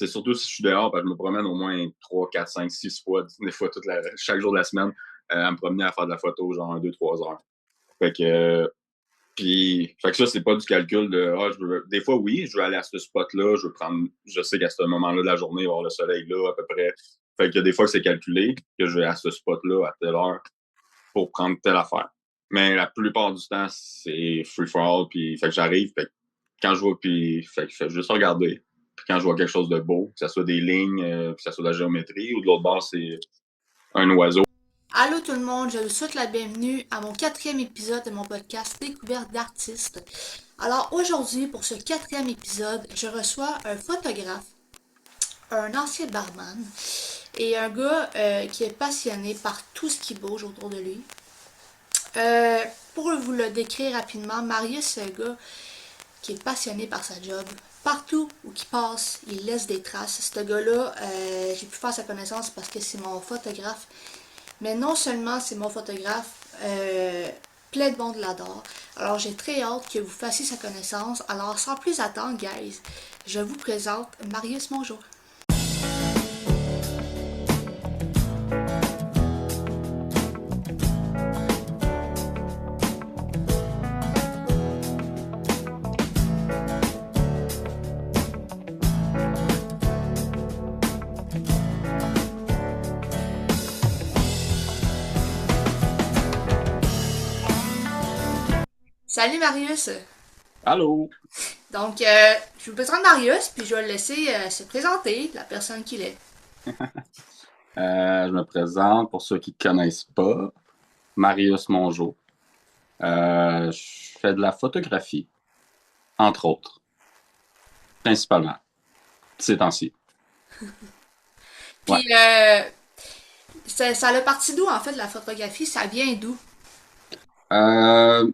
C'est surtout si je suis dehors, parce que je me promène au moins 3, 4, 5, 6 fois, des fois chaque jour de la semaine, à me promener à faire de la photo, genre 2, 3 heures. Fait que, fait que ça, c'est pas du calcul de, des fois, oui, je veux aller à ce spot-là, je sais qu'à ce moment-là de la journée, il va y avoir le soleil là, à peu près. Fait que des fois, c'est calculé que je vais à ce spot-là, à telle heure, pour prendre telle affaire. Mais la plupart du temps, c'est free for all, puis fait que j'arrive, fait que quand je vois, puis fait que je fais juste regarder. Puis quand je vois quelque chose de beau, que ce soit des lignes, que ce soit de la géométrie, ou de l'autre bord, c'est un oiseau. Allô tout le monde, je vous souhaite la bienvenue à mon quatrième épisode de mon podcast Découverte d'artistes. Alors aujourd'hui, pour ce quatrième épisode, je reçois un photographe, un ancien barman et un gars qui est passionné par tout ce qui bouge autour de lui. Pour vous le décrire rapidement, Marius, c'est un gars qui est passionné par sa job. Partout où il passe, il laisse des traces. Ce gars-là, j'ai pu faire sa connaissance parce que c'est mon photographe. Mais non seulement c'est mon photographe, plein de monde l'adore. Alors j'ai très hâte que vous fassiez sa connaissance. Alors sans plus attendre, guys, je vous présente Marius Mongeau. Salut Marius! Allô? Donc, je vous présente Marius, puis je vais le laisser se présenter, la personne qu'il est. Je me présente pour ceux qui ne connaissent pas, Marius Mongeau. Je fais de la photographie, entre autres, principalement, ces temps-ci. Ouais. Puis, ça a parti d'où en fait la photographie? Ça vient d'où? Euh,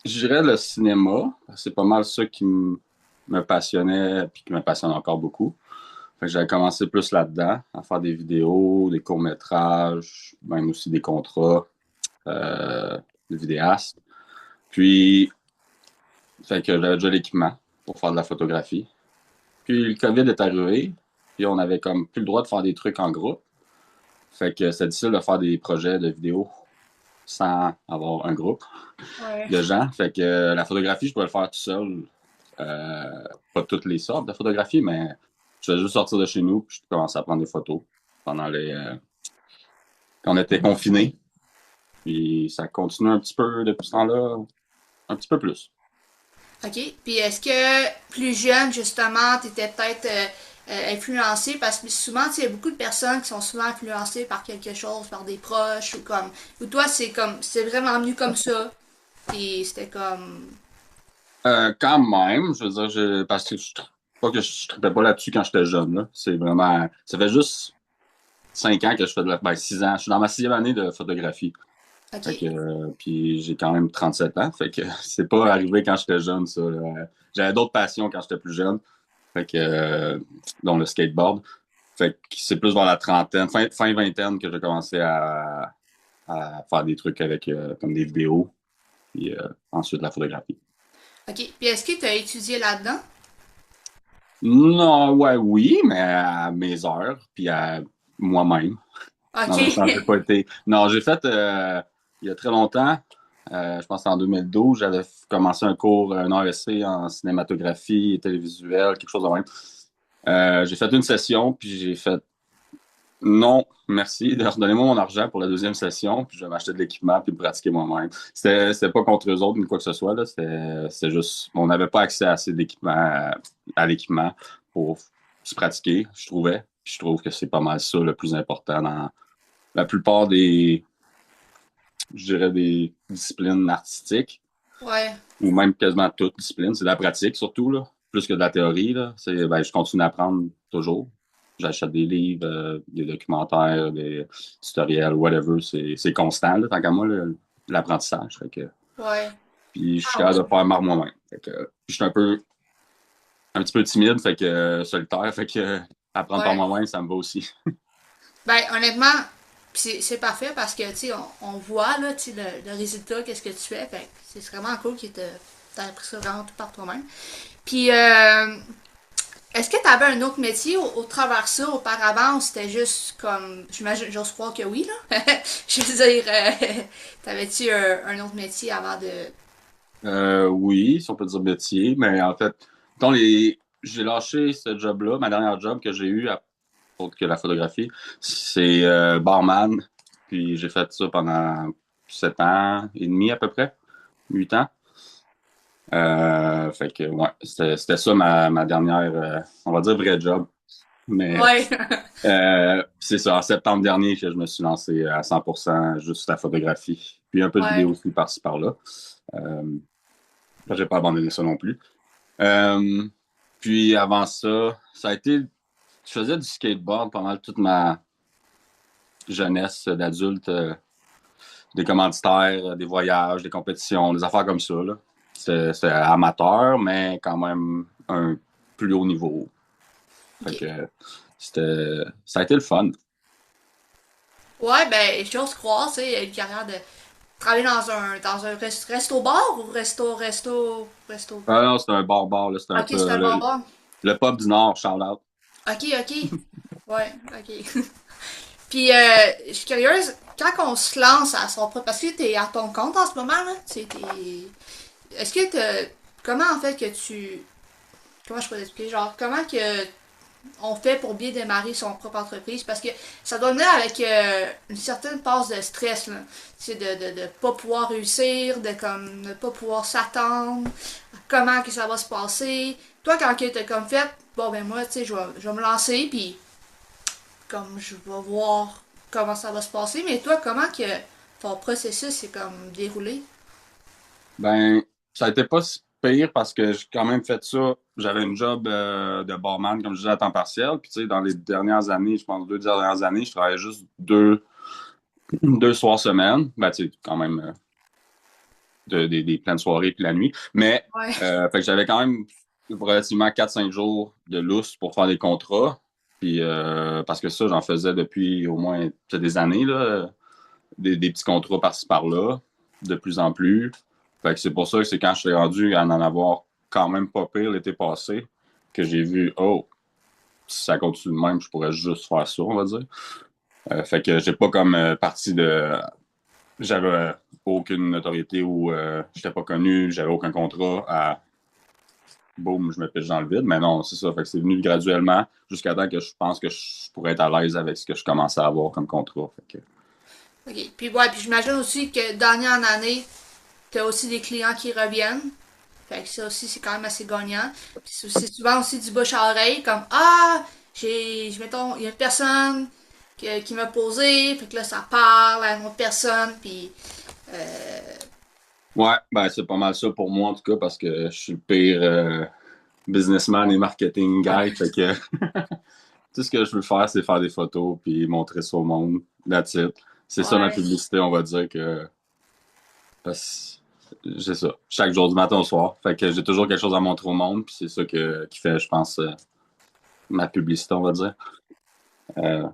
je dirais le cinéma. C'est pas mal ça qui me passionnait puis qui me passionne encore beaucoup. Fait que j'avais commencé plus là-dedans, à faire des vidéos, des courts-métrages, même aussi des contrats de vidéastes. Puis, fait que j'avais déjà l'équipement pour faire de la photographie. Puis le COVID est arrivé, puis on avait comme plus le droit de faire des trucs en groupe. Fait que c'est difficile de faire des projets de vidéos sans avoir un groupe Ouais. de gens. Fait que la photographie, je pouvais le faire tout seul. Pas toutes les sortes de photographie, mais je vais juste sortir de chez nous, puis je commençais à prendre des photos pendant quand on était confinés. Puis ça continue un petit peu depuis ce temps-là, un petit peu plus. OK. Puis est-ce que plus jeune, justement, tu étais peut-être influencé parce que souvent, il y a beaucoup de personnes qui sont souvent influencées par quelque chose, par des proches ou comme. Ou toi, c'est vraiment venu comme ça. Puis c'était comme. Quand même, je veux dire, parce que pas que je ne trippais pas là-dessus quand j'étais jeune. Là. C'est vraiment. Ça fait juste 5 ans que je fais de la. Ben, 6 ans. Je suis dans ma sixième année de photographie. Fait que, OK. puis j'ai quand même 37 ans. Fait que c'est pas arrivé quand j'étais jeune, ça. Là. J'avais d'autres passions quand j'étais plus jeune. Fait que, dont le skateboard. Fait que c'est plus vers la trentaine, fin vingtaine que j'ai commencé à faire des trucs avec comme des vidéos. Puis ensuite la photographie. OK. Puis est-ce que tu as étudié là-dedans? Non, ouais, oui, mais à mes heures, puis à moi-même. Dans le sens, j'ai OK. pas été. Non, j'ai fait il y a très longtemps, je pense que c'est en 2012, j'avais commencé un cours, un AEC en cinématographie et télévisuel, quelque chose de même. J'ai fait une session, puis j'ai fait non, merci, redonnez-moi mon argent pour la deuxième session, puis je vais m'acheter de l'équipement, puis le pratiquer moi-même. C'était pas contre eux autres ni quoi que ce soit, là. C'était juste, on n'avait pas accès à assez d'équipement, à l'équipement pour se pratiquer, je trouvais. Puis je trouve que c'est pas mal ça le plus important dans la plupart je dirais, des disciplines artistiques, Ouais. ou même quasiment toutes disciplines. C'est de la pratique surtout, là, plus que de la théorie, là. Ben, je continue à apprendre toujours. J'achète des livres, des documentaires, des tutoriels, whatever. C'est constant, là, tant qu'à moi, l'apprentissage. Fait que, Ouais. puis je suis Ah ouais. capable de faire par moi-même. Fait que, puis je suis un petit peu timide, fait que solitaire, fait que apprendre par Ouais. moi-même, ça me va aussi. Ben, honnêtement, c'est parfait parce que, tu sais, on voit, là, tu sais, le résultat, qu'est-ce que tu fais. Fait que c'est vraiment cool que t'as appris ça vraiment tout par toi-même. Puis, Est-ce que tu avais un autre métier au travers de ça auparavant ou c'était juste comme. J'imagine, j'ose croire que oui, là. Je veux dire, t'avais-tu un autre métier avant de. Oui, si on peut dire métier, mais en fait, dans j'ai lâché ce job-là, ma dernière job que j'ai eue, autre que la photographie, c'est barman. Puis j'ai fait ça pendant 7 ans et demi à peu près, 8 ans. Fait que ouais, c'était ça ma dernière, on va dire vrai job. Mais Ouais. c'est ça, en septembre dernier que je me suis lancé à 100% juste la photographie. Puis un peu de vidéo Ouais. aussi par-ci par-là. Euh, j'ai pas abandonné ça non plus. Euh, Puis avant ça, ça a été. Je faisais du skateboard pendant toute ma jeunesse d'adulte, des commanditaires, des voyages, des compétitions, des affaires comme ça, là. C'était amateur, mais quand même un plus haut niveau. Fait Ok. que ça a été le fun. Ouais, ben, j'ose croire, tu sais, une carrière de travailler dans un resto-bar ou resto. Ah non, c'était un bar-bar, là. C'était un Ok, peu c'est un bar-bar. le pub du Nord, shout-out. Ok, ok. Ouais, ok. Puis, je suis curieuse, quand on se lance à son propre. Parce que t'es à ton compte en ce moment, là. Est-ce que comment en fait que tu. Comment je peux t'expliquer? Genre, comment que on fait pour bien démarrer son propre entreprise? Parce que ça doit venir avec une certaine passe de stress, là. C'est de pas pouvoir réussir, de comme ne pas pouvoir s'attendre, à comment que ça va se passer. Toi, quand que t'as comme fait, bon ben moi, tu sais, je vais me lancer, puis comme je vais voir comment ça va se passer. Mais toi, comment que ton processus est comme déroulé? Ben, ça a été pas si pire parce que j'ai quand même fait ça. J'avais une job de barman, comme je disais, à temps partiel. Puis, tu sais, dans les dernières années, je pense 2 dernières années, je travaillais juste deux soirs semaine. Ben, tu sais, quand même des pleines soirées puis la nuit. Mais, Ouais. fait que j'avais quand même relativement 4 5 jours de lousse pour faire des contrats. Puis, parce que ça, j'en faisais depuis au moins des années, là, des petits contrats par-ci par-là, de plus en plus. Fait que c'est pour ça que c'est quand je suis rendu à en avoir quand même pas pire l'été passé que j'ai vu, oh, si ça continue de même, je pourrais juste faire ça, on va dire. Fait que j'ai pas comme parti de. J'avais aucune notoriété ou j'étais pas connu, j'avais aucun contrat à boum, je me pêche dans le vide. Mais non, c'est ça. Fait que c'est venu graduellement jusqu'à temps que je pense que je pourrais être à l'aise avec ce que je commençais à avoir comme contrat. Fait que, Ok. Puis ouais, puis j'imagine aussi que d'année en année, t'as aussi des clients qui reviennent. Fait que ça aussi, c'est quand même assez gagnant. Puis c'est souvent aussi du bouche à oreille, comme ah, mettons, il y a une personne qui m'a posé, fait que là, ça parle à une autre personne, puis ouais, ben c'est pas mal ça pour moi en tout cas parce que je suis le pire businessman et marketing guy. Fait que tout ce que je veux faire, c'est faire des photos puis montrer ça au monde. That's it. C'est ça ma ouais. publicité, on va dire que parce que c'est ça. Chaque jour du matin au soir. Fait que j'ai toujours quelque chose à montrer au monde, puis c'est ça qui fait, je pense, ma publicité, on va dire. Euh,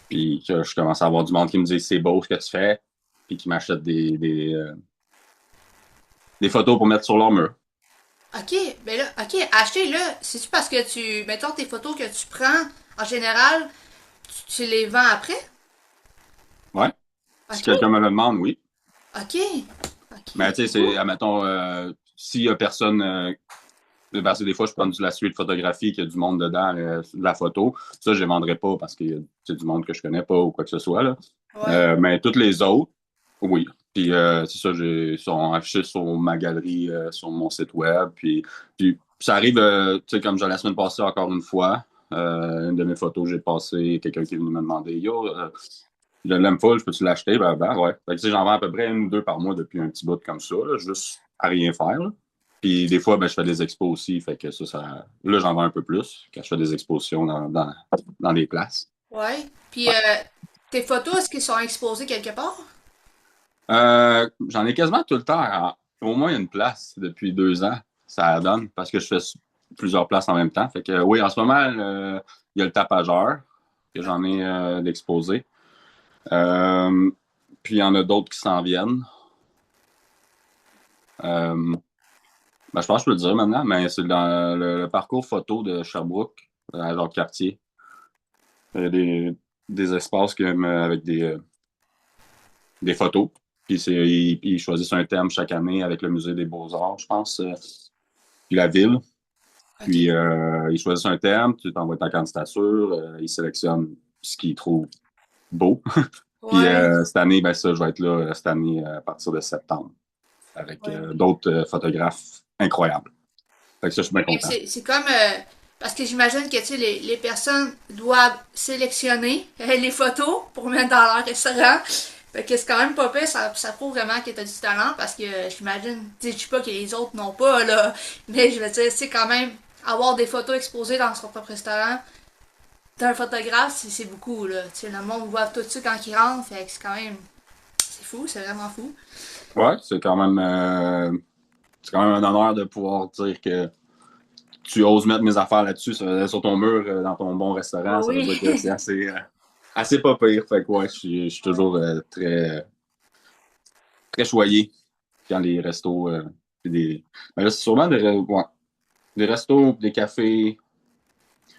Puis que je commence à avoir du monde qui me dit c'est beau ce que tu fais, puis qui m'achète des photos pour mettre sur leur mur. Ok, ben là, ok, acheter là, c'est-tu parce que mettons tes photos que tu prends, en général, tu les vends après? Ouais. Si Ok, quelqu'un me le demande, oui. ok, ok, Mais tu sais, cool. c'est, admettons, s'il y a personne. Parce que des fois, je prends de la suite photographie qu'il y a du monde dedans, de la photo. Ça, je ne les vendrai pas parce que c'est du monde que je connais pas ou quoi que ce soit. Là. Ouais, Mais toutes les autres, oui. Puis c'est ça, sont affichés sur ma galerie, sur mon site web. Puis ça arrive, tu sais, comme j'ai la semaine passée encore une fois, une de mes photos, j'ai passé quelqu'un qui est venu me demander Yo, je l'aime pas, je peux-tu l'acheter? Ben ouais. Fait que, tu sais, j'en vends à peu près une ou deux par mois depuis un petit bout comme ça, là, juste à rien faire. Là. Puis des fois, ben, je fais des expos aussi, fait que là, j'en vends un peu plus quand je fais des expositions dans des places. ouais. Puis Ouais. tes photos, est-ce qu'ils sont exposées quelque part? J'en ai quasiment tout le temps, au moins une place depuis 2 ans, ça donne, parce que je fais plusieurs places en même temps. Fait que oui, en ce moment, il y a le tapageur, que j'en ai d'exposé. Euh, Puis il y en a d'autres qui s'en viennent. Euh, Ben, je pense que je peux le dire maintenant, mais c'est dans le parcours photo de Sherbrooke, à Jacques-Cartier. Il y a des espaces avec des photos. Puis ils choisissent un thème chaque année avec le Musée des Beaux-Arts, je pense, puis la ville. OK. Puis ils choisissent un thème, tu t'envoies ta candidature, ils sélectionnent ce qu'ils trouvent beau. Puis Ouais, cette année, ben ça, je vais être là cette année à partir de septembre avec ouais. d'autres photographes incroyables. Fait que ça, je suis bien Mais content. c'est comme parce que j'imagine que tu sais, les personnes doivent sélectionner les photos pour mettre dans leur restaurant. Fait que c'est quand même pas pire, ça prouve vraiment que t'as du talent parce que j'imagine, tu sais, je sais pas que les autres n'ont pas là, mais je veux dire, c'est quand même avoir des photos exposées dans son propre restaurant d'un photographe, c'est beaucoup là. Tu sais, le monde voit tout ça quand il rentre, fait que c'est quand même, c'est fou, c'est vraiment fou. Ouais, c'est quand même un honneur de pouvoir dire que tu oses mettre mes affaires là-dessus sur ton mur dans ton bon restaurant. Oh Ça veut oui. dire que c'est assez pas pire. Fait que ouais, je suis toujours très choyé quand les restos puis ben là, c'est sûrement ouais, des restos, des cafés,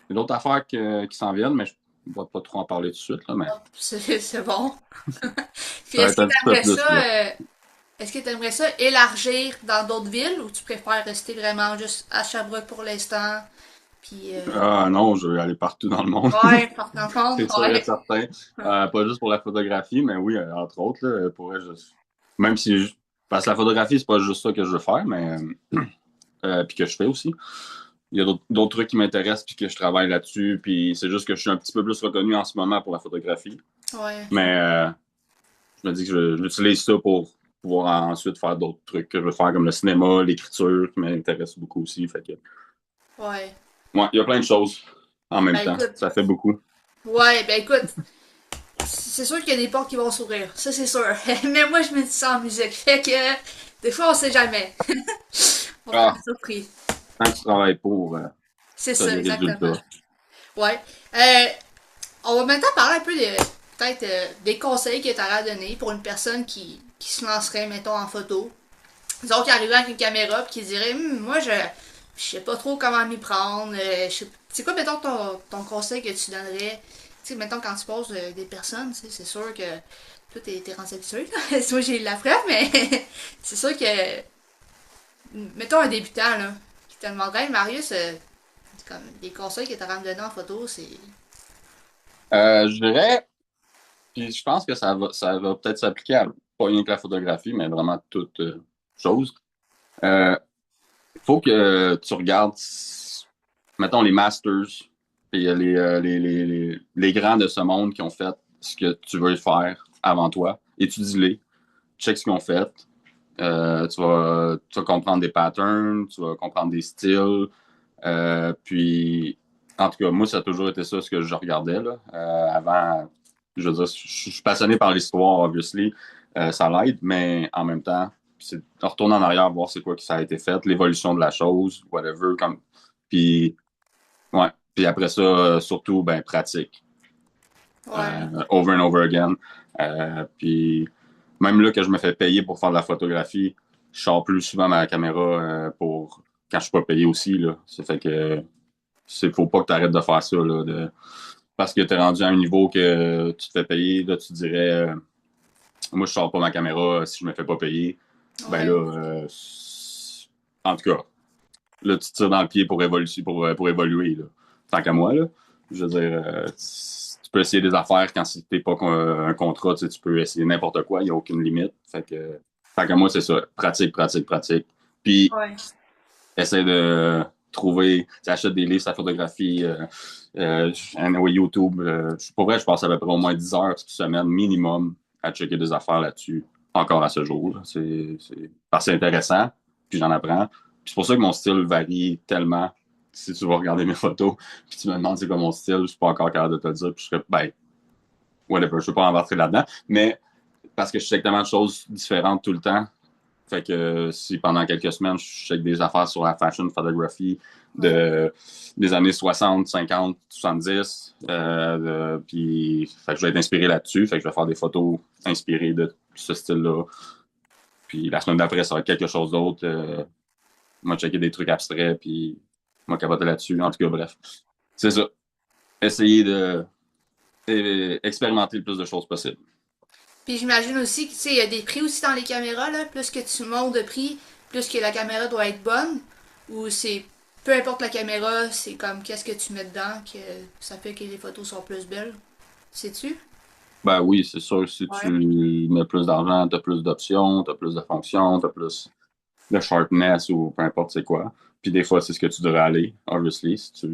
d'autres affaires qui s'en viennent, mais je ne vais pas trop en parler tout de suite, là, mais C'est bon. Puis ça va être un petit peu plus là. est-ce que t'aimerais ça élargir dans d'autres villes ou tu préfères rester vraiment juste à Sherbrooke pour l'instant? Puis, Ah non, je vais aller partout dans le monde. ouais, par contre, C'est sûr et ouais. certain. Pas juste pour la photographie, mais oui, entre autres, là, même si parce que la photographie, c'est pas juste ça que je veux faire, mais puis que je fais aussi. Il y a d'autres trucs qui m'intéressent puis que je travaille là-dessus. Puis c'est juste que je suis un petit peu plus reconnu en ce moment pour la photographie. Ouais, Mais je me dis que j'utilise ça pour pouvoir ensuite faire d'autres trucs que je veux faire, comme le cinéma, l'écriture, qui m'intéresse beaucoup aussi. Fait que, ouais. ouais, il y a plein de choses en même Ben temps. écoute, Ça fait beaucoup. ouais, ben écoute, c'est sûr qu'il y a des portes qui vont s'ouvrir, ça c'est sûr. Mais moi je me dis ça en musique, fait que des fois on sait jamais. On peut Ah, être surpris. tant que tu travailles pour, C'est tu as ça, des exactement. résultats. Ouais. Euh, on va maintenant parler un peu de peut-être des conseils que tu aurais à donner pour une personne qui se lancerait, mettons, en photo. Disons qu'il arriverait avec une caméra et qui dirait moi je sais pas trop comment m'y prendre. C'est quoi, mettons, ton conseil que tu donnerais? Tu sais, mettons, quand tu poses des personnes, tu sais, c'est sûr que toi, t'es rendu habitué. Moi, j'ai eu la preuve, mais c'est sûr que, mettons, un débutant, là, qui te demanderait, Hey, Marius, comme des conseils que tu à me donner en photo, c'est. Je dirais, puis je pense que ça va peut-être s'appliquer à pas rien que la photographie, mais vraiment toute chose. Euh, faut que tu regardes, mettons, les masters, puis les grands de ce monde qui ont fait ce que tu veux faire avant toi. Étudie-les, check ce qu'ils ont fait. Tu vas comprendre des patterns, tu vas comprendre des styles. Puis, en tout cas, moi, ça a toujours été ça ce que je regardais là. Avant, je veux dire, je suis passionné par l'histoire, obviously. Ça l'aide, mais en même temps, c'est de retourner en arrière, voir c'est quoi que ça a été fait, l'évolution de la chose, whatever. Puis, ouais. Puis après ça, surtout, ben, pratique. Ouais. Over and over again. Puis, même là que je me fais payer pour faire de la photographie, je sors plus souvent ma caméra pour quand je suis pas payé aussi. Là. Ça fait que faut pas que tu arrêtes de faire ça. Là, parce que tu es rendu à un niveau que tu te fais payer, là, tu dirais moi je sors pas ma caméra si je me fais pas payer. Ben là, Ouais. en tout cas, là, tu te tires dans le pied pour évoluer. Là. Tant qu'à moi, là. Je veux dire, tu peux essayer des affaires quand c'était pas un contrat, tu peux essayer n'importe quoi, il n'y a aucune limite. Fait que, tant qu'à moi, c'est ça. Pratique, pratique, pratique. Puis, Ouais. essaie de trouver, tu achètes des livres, sa photographie, YouTube. Pour vrai, je passe à peu près au moins 10 heures cette semaine minimum à checker des affaires là-dessus, encore à ce jour. Là. Parce que c'est intéressant, puis j'en apprends. Puis c'est pour ça que mon style varie tellement. Si tu vas regarder mes photos, puis tu me demandes c'est quoi mon style, je suis pas encore capable de te le dire, puis je serais, ben, whatever, je ne veux pas embarquer là-dedans, mais parce que je sais tellement de choses différentes tout le temps, fait que si pendant quelques semaines, je check des affaires sur la fashion photography Ouais. des années 60, 50, 70, puis fait que je vais être inspiré là-dessus. Fait que je vais faire des photos inspirées de ce style-là. Puis la semaine d'après, ça va être quelque chose d'autre. moi, checker des trucs abstraits, puis moi, capoter là-dessus. En tout cas, bref. C'est ça. Essayer de expérimenter le plus de choses possible. Puis j'imagine aussi que, tu sais, il y a des prix aussi dans les caméras, là. Plus que tu montes de prix, plus que la caméra doit être bonne. Ou c'est, peu importe la caméra, c'est comme qu'est-ce que tu mets dedans, que ça fait que les photos sont plus belles. Sais-tu? Ben oui, c'est sûr, si tu Ouais. mets plus d'argent, t'as plus d'options, t'as plus de fonctions, t'as plus de sharpness ou peu importe c'est quoi. Puis des fois, c'est ce que tu devrais aller, obviously, si tu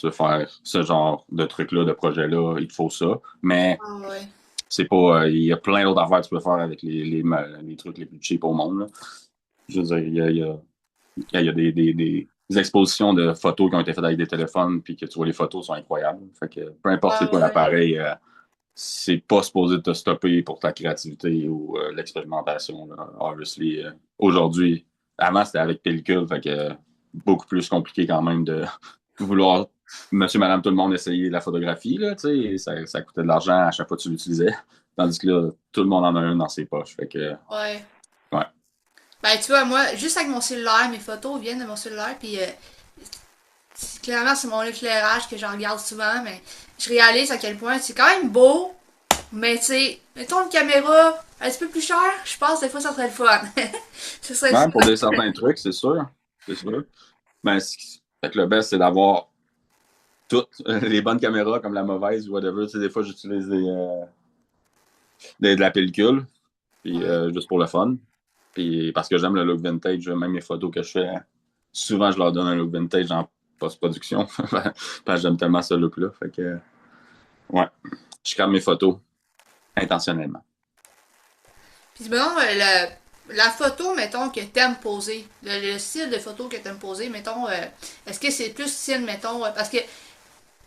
veux faire ce genre de truc-là, de projet-là, il te faut ça. Mais Ah ouais. c'est pas, il y a plein d'autres affaires que tu peux faire avec les trucs les plus cheap au monde, là. Je veux dire, il y a des expositions de photos qui ont été faites avec des téléphones, puis que tu vois les photos sont incroyables. Fait que peu importe c'est Ah quoi ouais. l'appareil, c'est pas supposé te stopper pour ta créativité ou l'expérimentation, là. Obviously, aujourd'hui, avant c'était avec pellicule, fait que beaucoup plus compliqué quand même de vouloir monsieur, madame, tout le monde essayer la photographie, là, tu sais, ça coûtait de l'argent à chaque fois que tu l'utilisais. Tandis que là, tout le monde en a un dans ses poches. Fait que, Ouais. ouais. Ben, tu vois, moi, juste avec mon cellulaire, mes photos viennent de mon cellulaire, puis clairement, c'est mon éclairage que je regarde souvent, mais je réalise à quel point c'est quand même beau, mais tu sais, mettons une caméra un petit peu plus chère, je pense des fois ça serait le fun. Ce serait le Ouais, pour fun. des certains trucs, c'est sûr. C'est sûr. Mais fait que le best, c'est d'avoir toutes les bonnes caméras comme la mauvaise ou whatever. Tu sais, des fois, j'utilise de la pellicule, puis Ouais. juste pour le fun. Puis parce que j'aime le look vintage, même mes photos que je fais, souvent je leur donne un look vintage en post-production. Parce que j'aime tellement ce look-là. Fait que, ouais, je crame mes photos intentionnellement. Puis bon, la photo, mettons, que t'aimes poser, le style de photo que t'aimes poser, mettons, est-ce que c'est plus style, mettons, parce que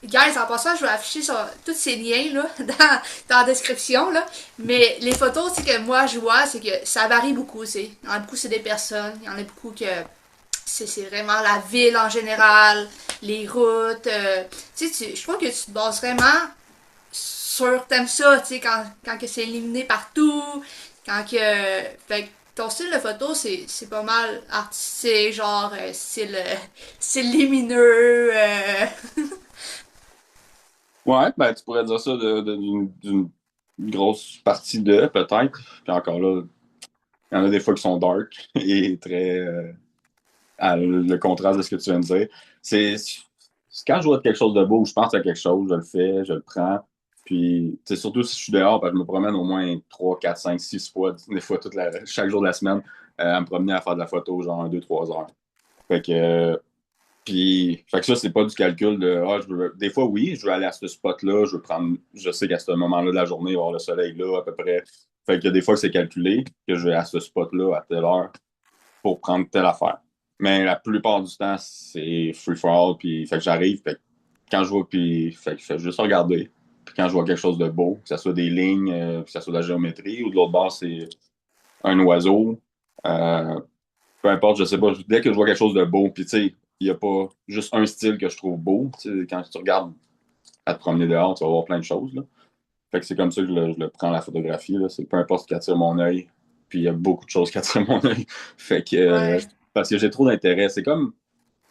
guys, en passant, je vais afficher tous ces liens là, dans la description. Là. Mais les photos c'est que moi je vois, c'est que ça varie beaucoup. Il y en a beaucoup, c'est des personnes. Il y en a beaucoup que c'est vraiment la ville en général, les routes. Je trouve que tu te bases vraiment sur. T'aimes ça, tu sais, quand que c'est éliminé partout. Quand que. Fait que ton style de photo, c'est pas mal artistique, genre style lumineux. Ouais, ben tu pourrais dire ça d'une grosse partie de, peut-être. Puis encore là, il y en a des fois qui sont dark et très le contraste de ce que tu viens de dire. Quand je vois quelque chose de beau, je pense à quelque chose, je le fais, je le prends. Puis, c'est surtout si je suis dehors, parce que je me promène au moins 3 4 5 6 fois, des fois chaque jour de la semaine, à me promener à faire de la photo, genre 2 3 heures. Fait que, fait que ça, c'est pas du calcul de, des fois, oui, je veux aller à ce spot-là, je sais qu'à ce moment-là de la journée, il va y avoir le soleil là, à peu près. Fait que des fois, c'est calculé que je vais à ce spot-là, à telle heure pour prendre telle affaire. Mais la plupart du temps, c'est free for all. Puis, fait que j'arrive, fait que quand je vois, puis fait que je fais juste regarder. Puis quand je vois quelque chose de beau, que ce soit des lignes, que ce soit de la géométrie, ou de l'autre bord, c'est un oiseau, euh, peu importe, je sais pas. Dès que je vois quelque chose de beau, puis tu sais, il n'y a pas juste un style que je trouve beau. Tu sais, quand tu regardes à te promener dehors, tu vas voir plein de choses, là. Fait que c'est comme ça que je le prends la photographie, là. C'est peu importe ce qui attire mon œil. Puis il y a beaucoup de choses qui attirent mon œil. Fait que Ouais. parce que j'ai trop d'intérêt. C'est comme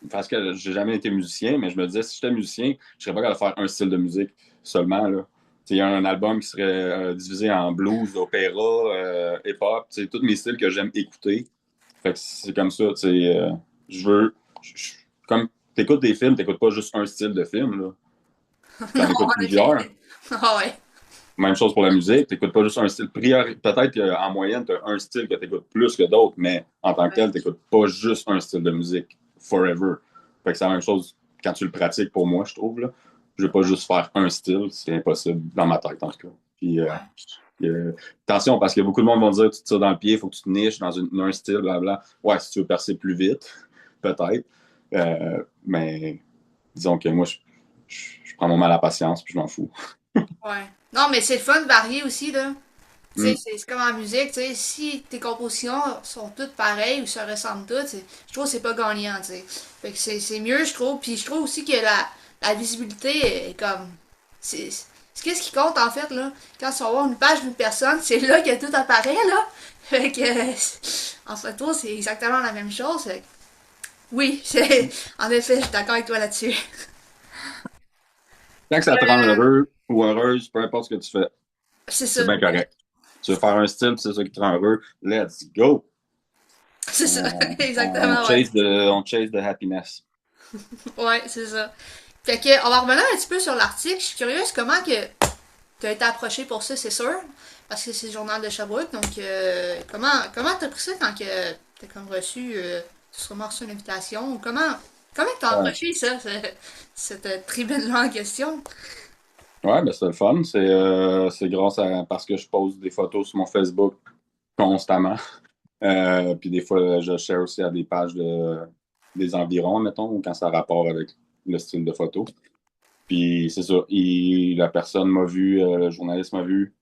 parce que j'ai jamais été musicien, mais je me disais si j'étais musicien, je serais pas capable de faire un style de musique seulement, là. Il y a un album qui serait divisé en blues, opéra, hip-hop, tous mes styles que j'aime écouter. Fait que c'est comme ça, je veux. Comme t'écoutes des films, t'écoutes pas juste un style de film, là. Non, T'en écoutes en effet. plusieurs. Ah ouais. Même chose pour la musique, t'écoutes pas juste un style. Peut-être qu'en moyenne, t'as un style que t'écoutes plus que d'autres, mais en tant que Ouais. tel, t'écoutes pas juste un style de musique forever. Fait que c'est la même chose quand tu le pratiques pour moi, je trouve, là. Je veux pas juste faire un style, c'est impossible dans ma tête, en tout cas. Puis, Ouais. attention, parce que beaucoup de monde vont dire tu te tires dans le pied, il faut que tu te niches dans un style, blablabla. Ouais, si tu veux percer plus vite, peut-être. Mais disons que moi, je prends mon mal à la patience, puis je m'en fous. Ouais. Non, mais c'est le fun de varier aussi, là. Tu sais, Mm. c'est comme en musique, tu sais, si tes compositions sont toutes pareilles ou se ressemblent toutes, je trouve que c'est pas gagnant, tu sais. Fait que c'est mieux, je trouve. Puis je trouve aussi que la visibilité est comme. C'est qu'est-ce qui compte, en fait, là, quand tu vas voir une page d'une personne, c'est là que tout apparaît, là. Fait que, en photo, c'est exactement la même chose. Fait que, oui, en effet, je suis d'accord avec toi là-dessus. Tant que ça te rend heureux ou heureuse, peu importe ce que tu fais, C'est ça. c'est bien correct. Tu veux faire un style, c'est ça qui te rend heureux, let's go! C'est ça. On Exactement, ouais. chase on chase the happiness. Ouais, c'est ça. Fait que, on va revenir un petit peu sur l'article. Je suis curieuse comment que tu as été approché pour ça, c'est sûr. Parce que c'est le journal de Sherbrooke. Donc, comment t'as pris ça quand que t'as comme reçu, sûrement reçu une invitation? Ou comment t'as Ouais, approché ça, cette tribune-là en question? ouais ben c'est le fun. C'est grâce à parce que je pose des photos sur mon Facebook constamment. Puis des fois, je share aussi à des pages des environs, mettons, ou quand ça a rapport avec le style de photo. Puis c'est ça. La personne m'a vu, le journaliste m'a vu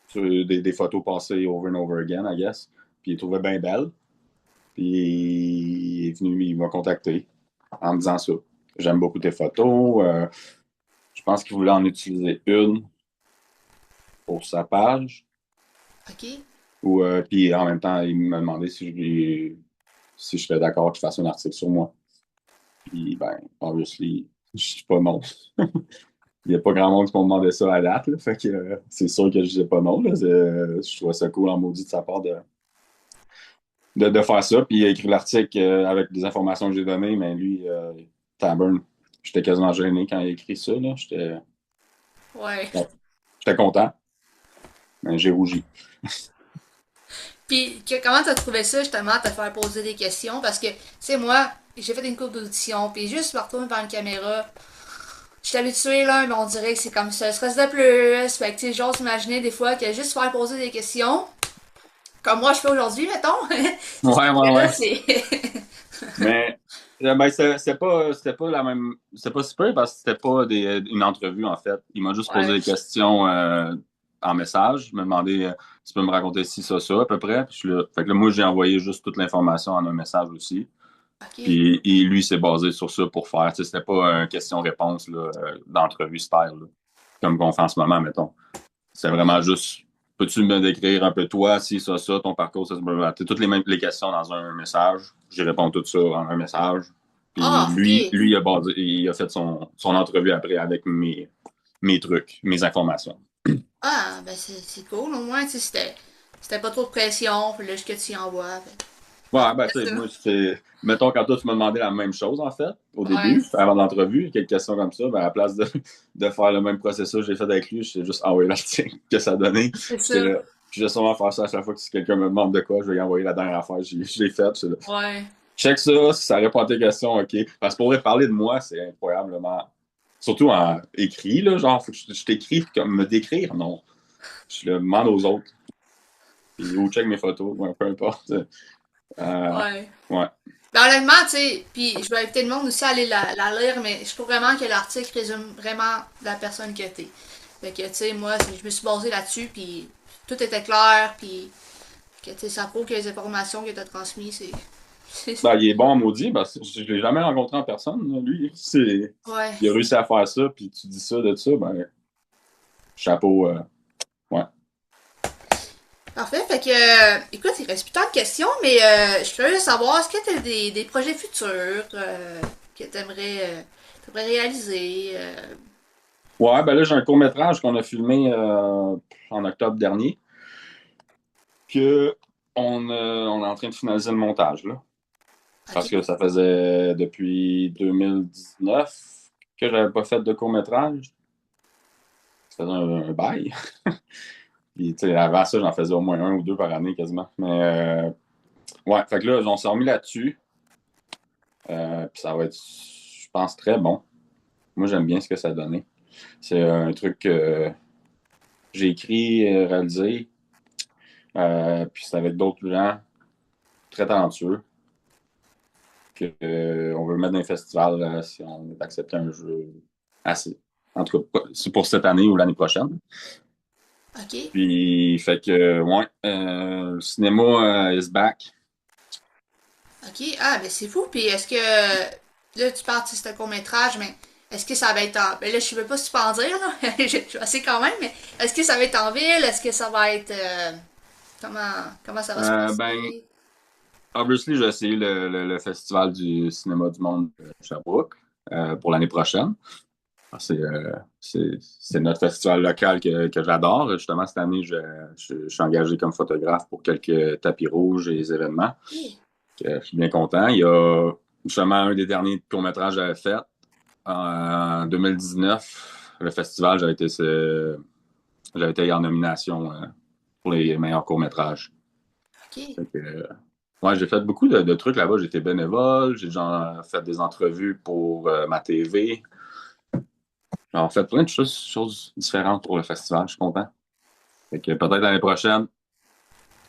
sur des photos passées over and over again, I guess. Puis il trouvait bien belle. Puis il est venu, il m'a contacté en me disant ça. J'aime beaucoup tes photos. Je pense qu'il voulait en utiliser une pour sa page. OK. Puis en même temps, il m'a demandé si je serais d'accord qu'il fasse un article sur moi. Puis, ben, obviously, je suis pas non. Il n'y a pas grand monde qui m'a demandé ça à date, là. Fait que c'est sûr que je disais pas non, là. Je trouvais ça cool en maudit de sa part de faire ça. Puis il a écrit l'article avec des informations que j'ai données, mais lui, Taburn, j'étais quasiment gêné quand il a écrit ça, là. Ouais. Ouais, j'étais content, mais j'ai rougi. Puis, comment t'as trouvé ça, justement, te faire poser des questions? Parce que, tu sais, moi, j'ai fait une couple d'auditions, puis juste me retourner devant une caméra, je suis habituée, là, mais on dirait que c'est comme ça, stress de plus. Fait que, tu sais, j'ose imaginer des fois que juste faire poser des questions, comme moi je fais aujourd'hui, mettons. C'est sûr Ouais, ouais, que là, ouais. c'est. Mais ben, c'était pas la même. C'était pas super parce que c'était pas une entrevue, en fait. Il m'a juste posé Ouais. des questions en message. Il m'a demandé tu peux me raconter ci, ça, à peu près. Puis fait que là, moi, j'ai envoyé juste toute l'information en un message aussi. Ok. Puis lui s'est basé sur ça pour faire. Tu sais, c'était pas une question-réponse là, d'entrevue style, là, comme qu'on fait en ce moment, mettons. C'est vraiment juste peux-tu me décrire un peu toi, si ça, ton parcours, ça, blablabla. Toutes les questions dans un message. J'y réponds tout ça en un message. Puis Ah, ok. il a fait son entrevue après avec mes trucs, mes informations. Ah, ben c'est cool, au moins, tu sais, c'était pas trop de pression, puis là, ce que tu y envoies. Fait. Ouais, ben, tu C'est sais, ça. moi, mettons, quand toi, tu m'as demandé la même chose, en fait, au Ouais, début, avant l'entrevue, quelques questions comme ça, ben, à la place de faire le même processus que j'ai fait avec lui, j'étais juste envoyer l'article que ça donnait. c'est J'étais ça. là. Je vais sûrement faire ça à chaque fois que si quelqu'un me demande de quoi, je vais y envoyer la dernière affaire. Je l'ai faite. Ouais. Check ça, si ça répond à tes questions, OK. Parce que pour vrai, parler de moi, c'est incroyablement. Surtout en écrit, là, genre, faut que je t'écrive comme me décrire, non. Je le demande aux autres. Puis, ou check mes photos, ouais, peu importe. Ouais. Ouais. Ben honnêtement, tu sais, puis je vais inviter le monde aussi à aller la lire, mais je trouve vraiment que l'article résume vraiment la personne que t'es. Fait que, tu sais, moi, je me suis basée là-dessus, puis tout était clair, puis que, tu sais, ça prouve que les informations que t'as transmises, Ben, il est bon en maudit, parce que je l'ai jamais rencontré en personne, là, lui. Ouais. Il a réussi à faire ça, puis tu dis ça de ça, ben, chapeau. Ouais. Parfait, fait que, écoute, il reste plus tant de questions, mais je suis curieuse de savoir, est-ce que t'as des projets futurs que t'aimerais réaliser? Ouais, ben là, j'ai un court-métrage qu'on a filmé en octobre dernier, que on est en train de finaliser le montage, là. Ok. Parce que ça faisait depuis 2019 que j'avais pas fait de court-métrage. Ça faisait un bail. Puis, tu sais, avant ça, j'en faisais au moins un ou deux par année quasiment. Mais, ouais, fait que là, on s'est remis là-dessus. Puis ça va être, je pense, très bon. Moi, j'aime bien ce que ça a donné. C'est un truc que j'ai écrit, réalisé, puis c'est avec d'autres gens très talentueux que, on veut mettre dans les festivals si on est accepté un jeu assez. En tout cas, c'est pour cette année ou l'année prochaine. Ok. Puis, fait que, ouais, le cinéma is back. Ok. Ah, ben c'est fou. Puis est-ce que là, tu parles de ce court-métrage, mais Est-ce que ça va être en... Ben là, je sais même pas si tu peux en dire, là. Je sais quand même, mais est-ce que ça va être en ville? Est-ce que ça va être... comment, comment ça va se Ben, passer? obviously, j'ai essayé le Festival du cinéma du monde de Sherbrooke pour l'année prochaine. C'est notre festival local que j'adore. Justement, cette année, je suis engagé comme photographe pour quelques tapis rouges et les événements. Oui. Je suis bien content. Il y a justement un des derniers courts-métrages que j'avais fait. En 2019, le festival, j'avais été en nomination pour les meilleurs courts-métrages. OK. Fait que, ouais, j'ai fait beaucoup de trucs là-bas. J'étais bénévole, j'ai genre fait des entrevues pour ma TV. Genre, fait plein de choses différentes pour le festival. Je suis content. Fait que peut-être l'année prochaine,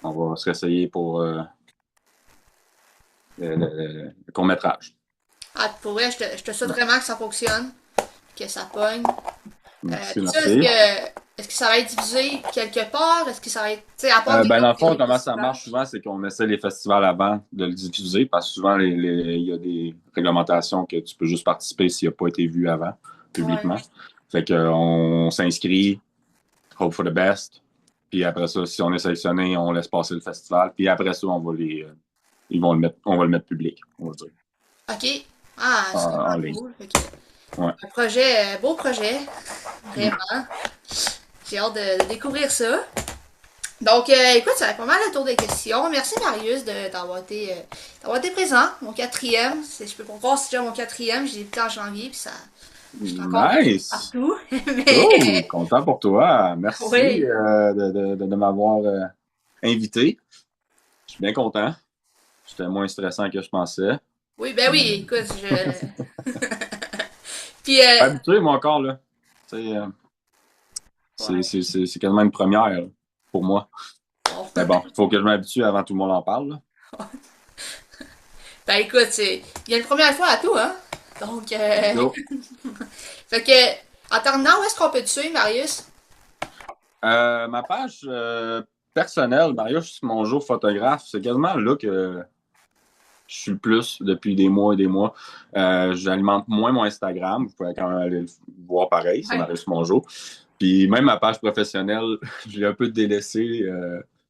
on va se réessayer pour le court-métrage. Ah, pour vrai, je te souhaite vraiment que ça fonctionne, que ça pogne. Merci, Puis ça, merci. est-ce que ça va être diffusé quelque part? Est-ce que ça va être, tu sais, à part Ben, dans le fond, les comment ça festivals? marche souvent, c'est qu'on essaie les festivals avant de le diffuser, parce que souvent, il y a des réglementations que tu peux juste participer s'il n'a pas été vu avant, Ouais. publiquement. Fait qu'on s'inscrit, hope for the best, puis après ça, si on est sélectionné, on laisse passer le festival, puis après ça, on va le mettre public, on va dire, OK. Ah, en, c'est en vraiment ligne. cool. Fait que, Ouais. un projet, beau projet, vraiment. J'ai hâte de découvrir ça. Donc, écoute, ça va être pas mal le tour des questions. Merci Marius d'avoir été présent. Mon quatrième, je peux pas croire que c'est déjà mon quatrième. J'ai débuté en janvier, puis ça, je suis encore Nice! partout. Cool! Mais, Content pour toi. Merci oui, de m'avoir invité. Je suis bien content. C'était moins stressant que je pensais. oui, ben oui, écoute, Puis, Habitué, moi, encore, là. Tu sais, ouais, c'est quasiment une première là, pour moi. bon. Mais bon, il faut que je m'habitue avant que tout le monde en parle. Là. Ben écoute, il y a une première fois à tout, hein? Donc, Let's go. fait que, en terminant, où est-ce qu'on peut te suivre, Marius? Ma page personnelle, Marius Mongeau photographe, c'est quasiment là que je suis le plus depuis des mois et des mois. J'alimente moins mon Instagram. Vous pouvez quand même aller le voir pareil, c'est Ouais. Marius Mongeau. Puis même ma page professionnelle, je l'ai un peu délaissée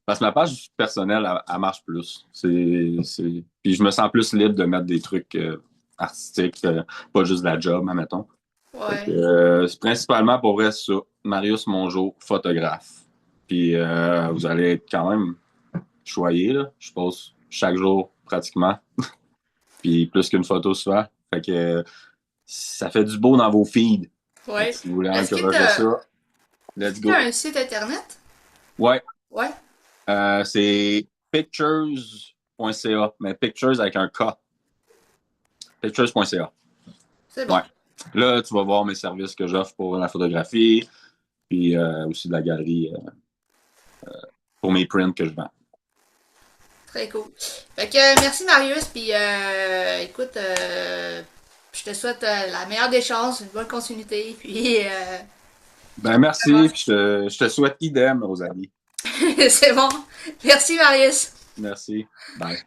parce que ma page personnelle, elle marche plus. Puis je me sens plus libre de mettre des trucs artistiques, pas juste de la job, admettons. Fait que, Ouais. c'est principalement pour vrai ça. Marius Mongeau, photographe. Puis vous allez être quand même choyé, là, je pense, chaque jour pratiquement. Puis plus qu'une photo souvent. Fait que ça fait du beau dans vos feeds. Fait que Ouais. si vous voulez Est-ce que encourager ça, let's t'as go. un site internet? Ouais, Ouais. c'est pictures.ca, mais pictures avec un K. Pictures.ca. C'est bon. Ouais. Là, tu vas voir mes services que j'offre pour la photographie, puis aussi de la galerie pour mes prints que je vends. Très cool. Fait que merci Marius, puis écoute, je te souhaite la meilleure des chances, une bonne continuité, puis Ben merci, puis je te souhaite idem, Rosalie. c'est bon. Merci Marius. Merci. Bye.